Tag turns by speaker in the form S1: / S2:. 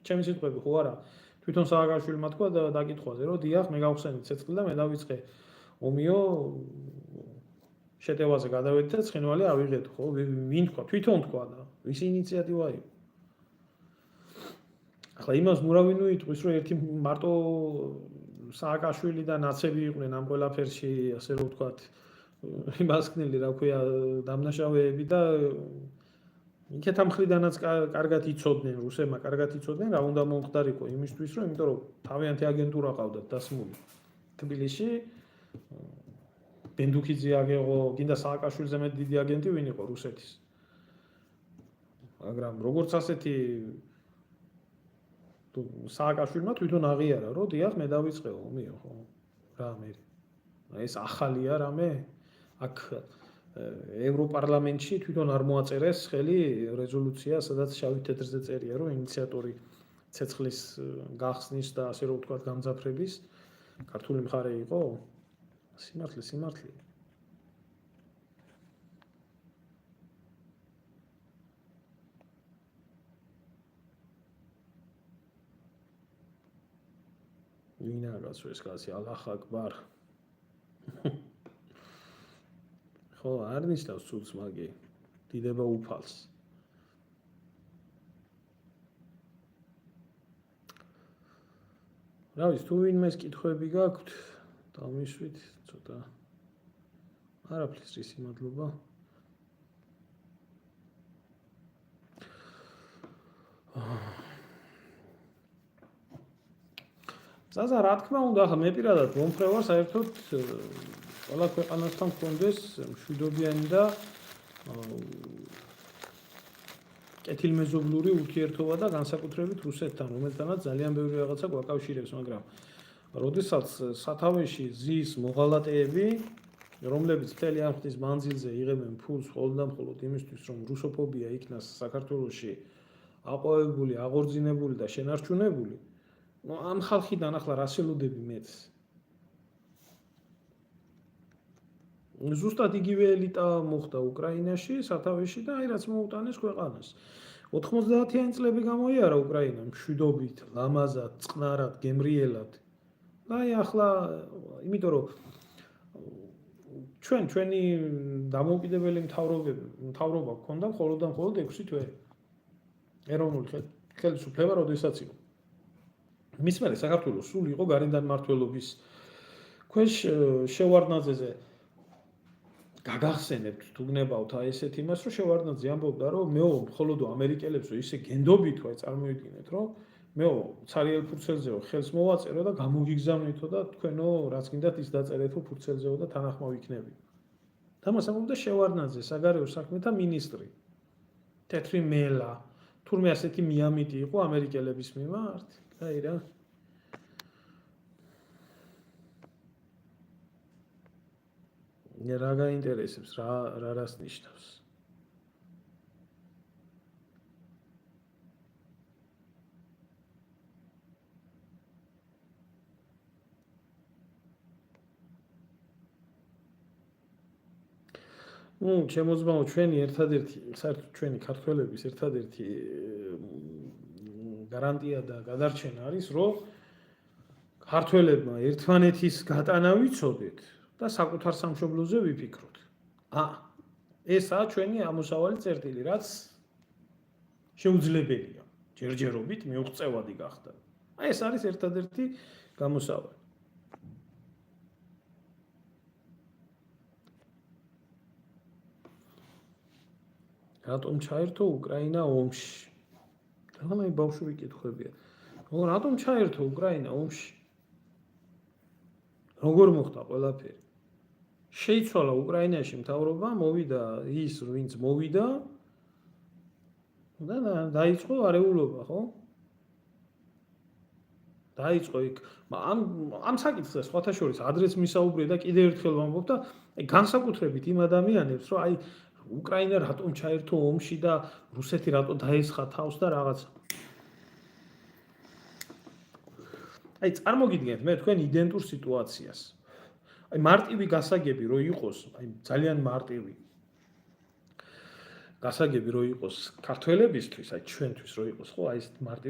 S1: ჩემი სიტყვები ხო არა თვითონ სააკაშვილმა თქვა დაკითხვაზე რომ დიახ მე გავხსენით ცეცხლი და მე დავიწყე ომიო შეტევაზე გადავედი და ცხინვალი ავიღეთ ხო ვინ თქვა თვითონ თქვა და ვის ინიციატივა იყო ახლა იმას მურავინო იტყვის რომ ერთი მარტო სააკაშვილი და ნაცები იყვნენ ამ ყველაფერში ასე რომ ვთქვათ იმასკნელი რა ქვია დამნაშავეები და იქეთა მხრიდანაც კარგად იცოდნენ რუსებმა კარგად იცოდნენ რა უნდა მომხდარიყო იმისთვის რომ იმიტომ რომ თავიანთი აგენტურა ყავდათ დასმული თბილისში ბენდუქიძე აგეღო გინდა სააკაშვილზე მეტ დიდი აგენტი ვინ იყო რუსეთის მაგრამ როგორც ასეთი სააკაშვილმა თვითონ აღიარა რომ დიახ მე დავიწყე ომიო ხო რა მე ეს ახალია რამე აქ ევროპარლამენტში თვითონ არ მოაწერეს ხელი რეზოლუცია სადაც შავი თეთრზე წერია რომ ინიციატორი ცეცხლის გახსნის და ასე რომ ვთქვათ გამძაფრების ქართული მხარე იყო სიმართლე ვინა გასო ეს კაცი ალლაჰ აკბარ ხო არ ნიშნავს სულს მაგი დიდება უფალს რა ვიცი თუ ვინმეს კითხვები გაქვთ დავმიშვით ცოტა არაფრის რის მადლობა ზაზა რა თქმა უნდა ახლა მე პირადად მომხრე ვარ საერთოდ ყველა ქვეყანასთან მქონდეს მშვიდობიანი და კეთილმეზობლური ურთიერთობა და განსაკუთრებით რუსეთთან, რომელთანაც ძალიან ბევრი რაღაცა გვაკავშირებს, მაგრამ როდესაც სათავეში ზის მოღალატეები, რომლებიც მთელი ამ ხნის მანძილზე იღებენ ფულს მხოლოდ და მხოლოდ იმისთვის, რომ რუსოფობია იქნას საქართველოში აყვავებული, აღორძინებული და შენარჩუნებული, ამ ხალხიდან ახლა რა სელოდები მეც ზუსტად იგივე ელიტა მოხდა უკრაინაში, სათავეში და აი რაც მოუტანეს ქვეყანას. 90-იანი წლები გამოიარა უკრაინა მშვიდობით, ლამაზად, წყნარად, გემრიელად. და აი ახლა, იმიტომ რომ ჩვენი დამოუკიდებელი მთავრობა გქონდა მხოლოდ და მხოლოდ 6 თვე. ეროვნული ხელისუფლება როდესაც იყო. მის მერე საქართველოს სულ იყო გარედან მმართველობის ქვეშ შევარდნაძეზე გაგახსენებთ თუ გნებავთ აი ესეთ იმას რომ შევარდნაძე ამბობდა რომ მეო მხოლოდ ამერიკელებსო ისე გენდობითო აი წარმოიდგინეთ რომ მეო ცარიელ ფურცელზეო ხელს მოვაწერო და გამოგიგზავნითო და თქვენო რაც გინდათ ის დაწერეთო ფურცელზეო და თანახმავ იქნები. ამას ამბობდა შევარდნაძე საგარეო საქმეთა მინისტრი. თეთრი მელა თურმე ასეთი მიამიტი იყო ამერიკელების მიმართ. აი რა რა გაინტერესებს რა რას ნიშნავს ჩემოძმაო ჩვენი ერთადერთი საერთოდ ჩვენი ქართველების ერთადერთი გარანტია და გადარჩენა არის რომ ქართველებმა ერთმანეთის გატანა ვიცოდეთ და საკუთარ სამშობლოზე ვიფიქროთ. ესაა ჩვენი ამოსავალი წერტილი, რაც შეუძლებელია. ჯერჯერობით მიუღწევადი გახდა. ეს არის ერთადერთი გამოსავალი. რატომ ჩაერთო უკრაინა ომში? რაღაცა ბავშვი კითხვებია. რატომ ჩაერთო უკრაინა ომში? როგორ მოხდა ყველაფერი? შეიცვალა უკრაინაში მთავრობა, მოვიდა ის, ვინც მოვიდა და დაიწყო არეულობა, ხო? დაიწყო იქ ამ საკითხზე სხვათა შორის ადრეც მისაუბრე და კიდევ ერთხელ ვამბობ და განსაკუთრებით იმ ადამიანებს, რომ აი უკრაინა რატომ ჩაერთო ომში და რუსეთი რატო დაესხა თავს და რაღაცა. აი წარმოგიდგენთ მე თქვენ იდენტურ სიტუაციას. აი მარტივი გასაგები რო იყოს, აი ძალიან მარტივი გასაგები რო იყოს ქართველებისთვის, აი ჩვენთვის რო იყოს, ხო, აი ეს მარტივი